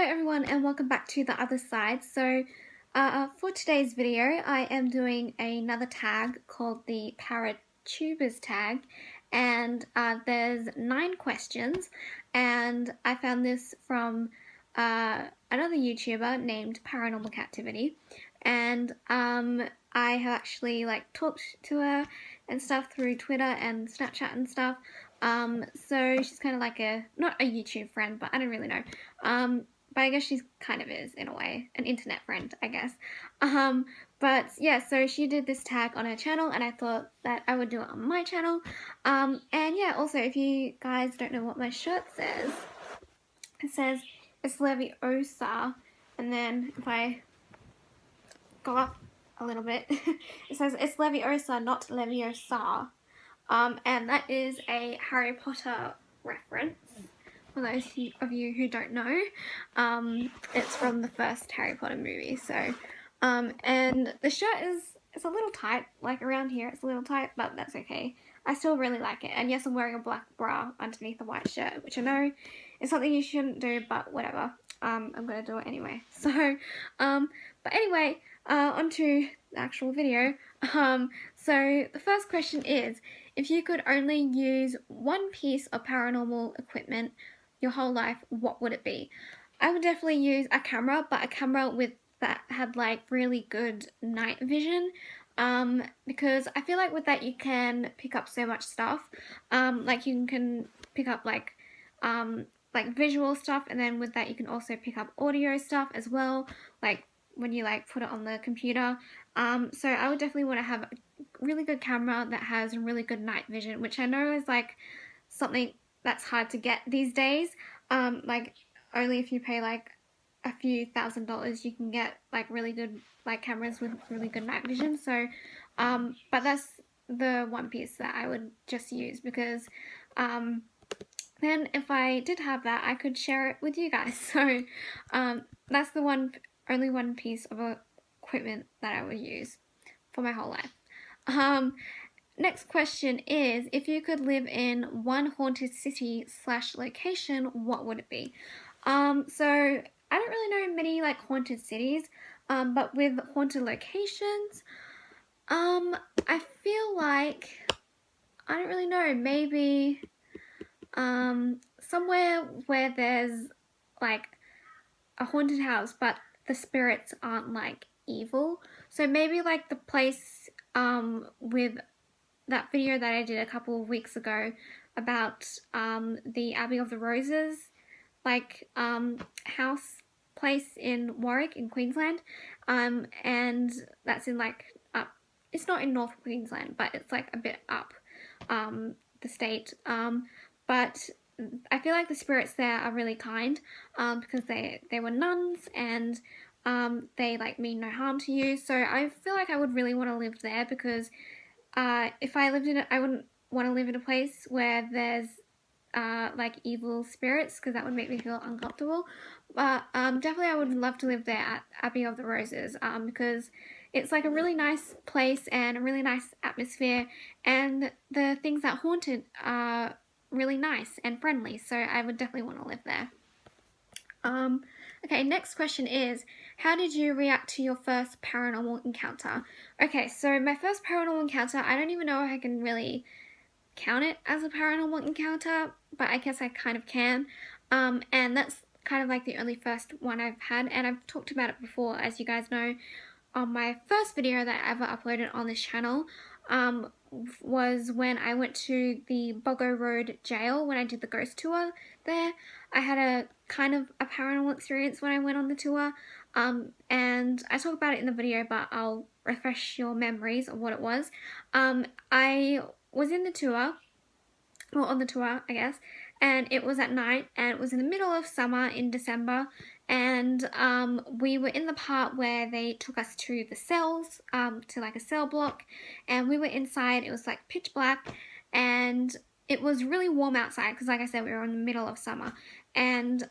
everyone, and welcome back to the other side. So for today's video I am doing another tag called the Paratubers Tag, and there's 9 questions, and I found this from another YouTuber named Paranormal Captivity, and I have actually talked to her and stuff through Twitter and Snapchat and stuff. So she's kind of like not a YouTube friend, but I don't really know. But I guess she's kind of is, in a way, an internet friend, I guess. But yeah, so she did this tag on her channel, and I thought that I would do it on my channel. And yeah, also, if you guys don't know what my shirt says, it says, "It's Leviosa," and then if I go up a little bit, it says, "It's Leviosa, not Leviosa." And that is a Harry Potter reference. For those of you who don't know, it's from the first Harry Potter movie. So, and the shirt it's a little tight, like around here it's a little tight, but that's okay. I still really like it. And yes, I'm wearing a black bra underneath the white shirt, which I know is something you shouldn't do, but whatever. I'm gonna do it anyway. So, but anyway, onto the actual video. So the first question is, if you could only use one piece of paranormal equipment your whole life, what would it be? I would definitely use a camera, but a camera that had really good night vision, because I feel like with that you can pick up so much stuff. Like you can pick up like visual stuff, and then with that you can also pick up audio stuff as well, like when you put it on the computer. So I would definitely want to have a really good camera that has really good night vision, which I know is something that's hard to get these days. Only if you pay a few $1,000s you can get really good cameras with really good night vision. So but that's the one piece that I would just use, because then if I did have that, I could share it with you guys. So that's the only one piece of equipment that I would use for my whole life. Next question is, if you could live in one haunted city / location, what would it be? So I don't really know many haunted cities, but with haunted locations, I feel like, I don't really know, maybe somewhere where there's a haunted house, but the spirits aren't evil. So maybe the place with that video that I did a couple of weeks ago about the Abbey of the Roses house place in Warwick in Queensland, and that's in up, it's not in North Queensland, but it's a bit up the state, but I feel like the spirits there are really kind, because they were nuns, and they mean no harm to you. So I feel like I would really want to live there, because if I lived in it, I wouldn't want to live in a place where there's evil spirits, because that would make me feel uncomfortable. But definitely I would love to live there at Abbey of the Roses, because it's a really nice place and a really nice atmosphere, and the things that haunt it are really nice and friendly, so I would definitely want to live there. Okay, next question is, how did you react to your first paranormal encounter? Okay, so my first paranormal encounter, I don't even know if I can really count it as a paranormal encounter, but I guess I kind of can. And that's kind of the only first one I've had, and I've talked about it before, as you guys know, on my first video that I ever uploaded on this channel. Was when I went to the Boggo Road jail when I did the ghost tour there. I had a kind of a paranormal experience when I went on the tour, and I talk about it in the video, but I'll refresh your memories of what it was. I was in the tour, or on the tour I guess, and it was at night, and it was in the middle of summer in December, and we were in the part where they took us to the cells, to a cell block, and we were inside. It was pitch black, and it was really warm outside, because like I said, we were in the middle of summer. And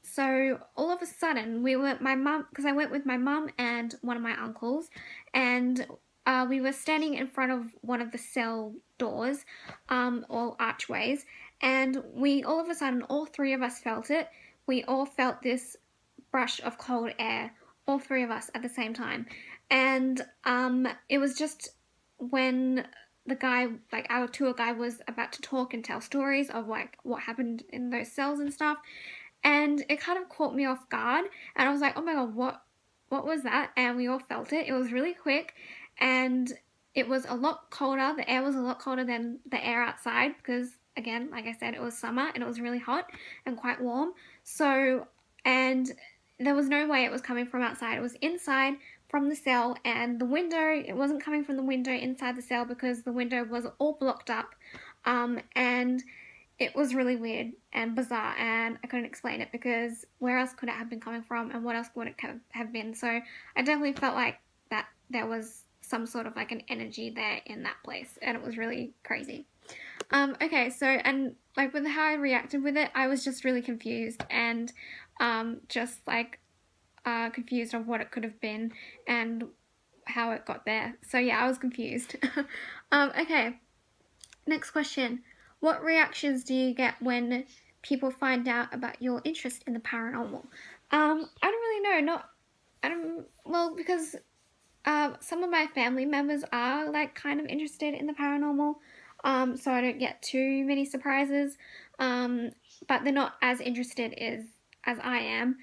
so all of a sudden, because I went with my mum and one of my uncles, and we were standing in front of one of the cell doors, or archways, and we all of a sudden, all 3 of us felt it. we all felt this brush of cold air, all three of us at the same time. And it was just when the guy, like our tour guide, was about to talk and tell stories of like what happened in those cells and stuff, and it kind of caught me off guard, and I was like, oh my god, what was that? And we all felt it. It was really quick, and it was a lot colder. The air was a lot colder than the air outside because, again, like I said, it was summer and it was really hot and quite warm. So, and there was no way it was coming from outside. It was inside from the cell, and the window, it wasn't coming from the window inside the cell because the window was all blocked up. And it was really weird and bizarre, and I couldn't explain it because where else could it have been coming from and what else would it have been? So I definitely felt like that there was some sort of like an energy there in that place, and it was really crazy. Okay, so, and like with how I reacted with it, I was just really confused and just like confused of what it could have been and how it got there. So yeah, I was confused. Okay, next question. What reactions do you get when people find out about your interest in the paranormal? I don't really know. Well, because some of my family members are like kind of interested in the paranormal, so I don't get too many surprises. But they're not as interested as I am.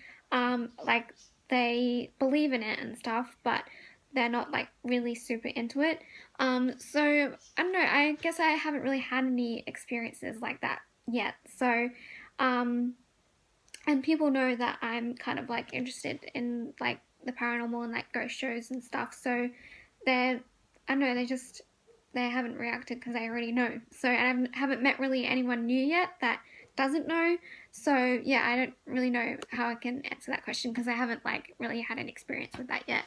Like they believe in it and stuff, but they're not like really super into it. So I don't know, I guess I haven't really had any experiences like that yet. So, and people know that I'm kind of like interested in like the paranormal and like ghost shows and stuff. So I don't know, they haven't reacted because I already know. So I haven't met really anyone new yet that doesn't know. So yeah, I don't really know how I can answer that question because I haven't like really had an experience with that yet.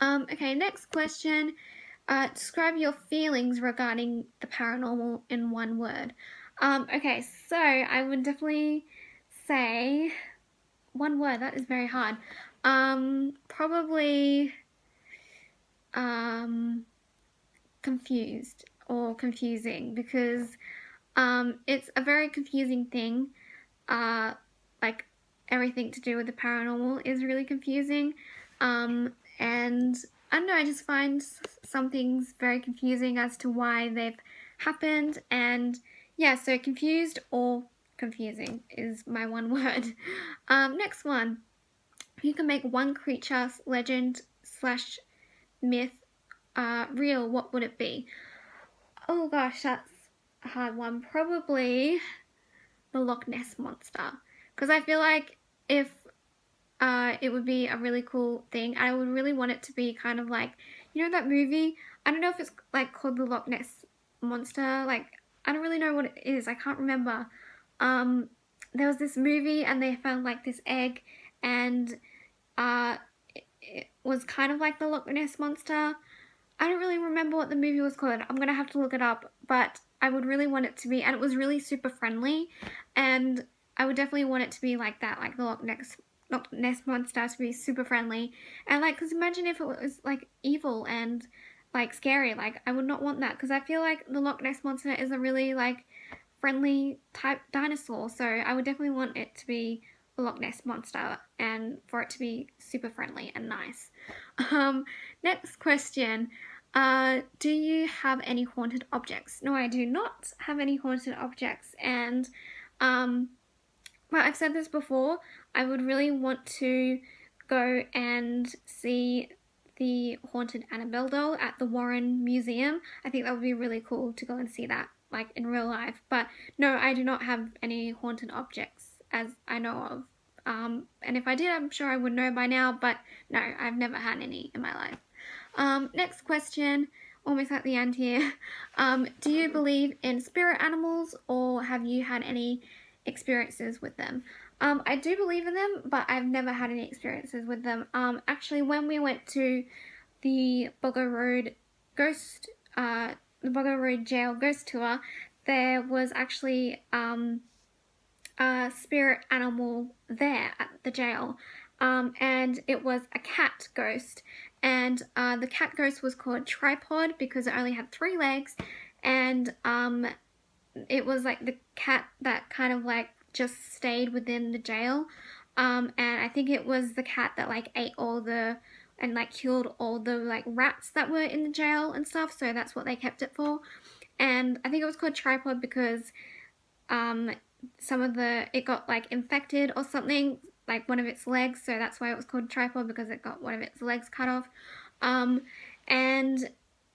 Okay, next question. Describe your feelings regarding the paranormal in one word. Okay, so I would definitely say one word. That is very hard. Probably confused or confusing because it's a very confusing thing. Like everything to do with the paranormal is really confusing. And I don't know, I just find some things very confusing as to why they've happened. And yeah, so confused or confusing is my one word. Next one. You can make one creature, legend / myth real, what would it be? Oh gosh, that's a hard one. Probably the Loch Ness Monster. Because I feel like if it would be a really cool thing. I would really want it to be kind of like, you know that movie? I don't know if it's like called the Loch Ness Monster. Like, I don't really know what it is. I can't remember. There was this movie and they found like this egg and it was kind of like the Loch Ness Monster. I don't really remember what the movie was called. I'm gonna have to look it up, but I would really want it to be, and it was really super friendly, and I would definitely want it to be like that, like the Loch Ness Monster to be super friendly. And like, because imagine if it was like evil and like scary, like I would not want that, because I feel like the Loch Ness Monster is a really like friendly type dinosaur, so I would definitely want it to be a Loch Ness Monster and for it to be super friendly and nice. Next question. Do you have any haunted objects? No, I do not have any haunted objects, and well, I've said this before, I would really want to go and see the haunted Annabelle doll at the Warren Museum. I think that would be really cool to go and see that, like, in real life. But no, I do not have any haunted objects as I know of. And if I did, I'm sure I would know by now, but no, I've never had any in my life. Next question, almost at the end here. Do you believe in spirit animals, or have you had any experiences with them? I do believe in them, but I've never had any experiences with them. Actually, when we went to the Boggo Road Jail ghost tour, there was actually a spirit animal there at the jail, and it was a cat ghost, and the cat ghost was called Tripod because it only had 3 legs, and it was like the cat that kind of like just stayed within the jail. And I think it was the cat that like ate all the and like killed all the like rats that were in the jail and stuff, so that's what they kept it for. And I think it was called Tripod because some of it got like infected or something, like one of its legs, so that's why it was called Tripod, because it got one of its legs cut off. And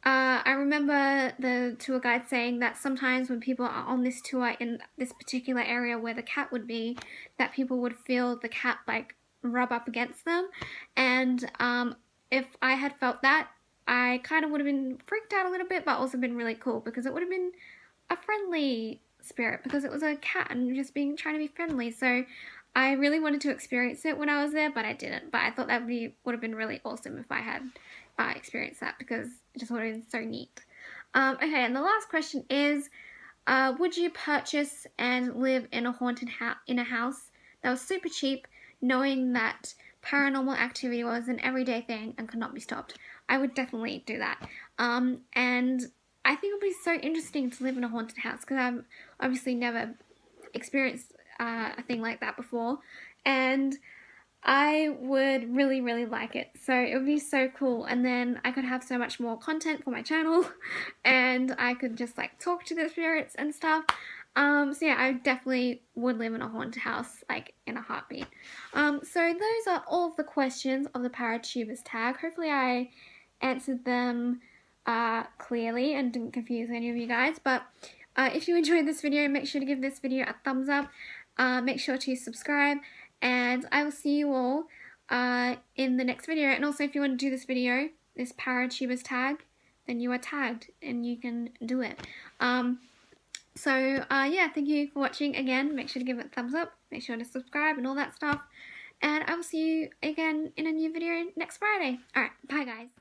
I remember the tour guide saying that sometimes when people are on this tour in this particular area where the cat would be, that people would feel the cat like rub up against them. And if I had felt that, I kind of would have been freaked out a little bit, but also been really cool, because it would have been a friendly spirit, because it was a cat and just trying to be friendly. So I really wanted to experience it when I was there, but I didn't. But I thought that would have been really awesome if I had experienced that, because it just would have been so neat. Okay, and the last question is, would you purchase and live in a haunted house that was super cheap, knowing that paranormal activity was an everyday thing and could not be stopped? I would definitely do that. And I think it would be so interesting to live in a haunted house, because I've obviously never experienced a thing like that before, and I would really, really like it. So it would be so cool, and then I could have so much more content for my channel, and I could just like talk to the spirits and stuff. So yeah, I definitely would live in a haunted house, like in a heartbeat. So those are all of the questions of the Paratubers tag. Hopefully I answered them clearly and didn't confuse any of you guys. But if you enjoyed this video, make sure to give this video a thumbs up. Make sure to subscribe, and I will see you all in the next video. And also, if you want to do this video, this Paratubers tag, then you are tagged and you can do it. Yeah, thank you for watching again. Make sure to give it a thumbs up, make sure to subscribe and all that stuff. And I will see you again in a new video next Friday. Alright, bye guys.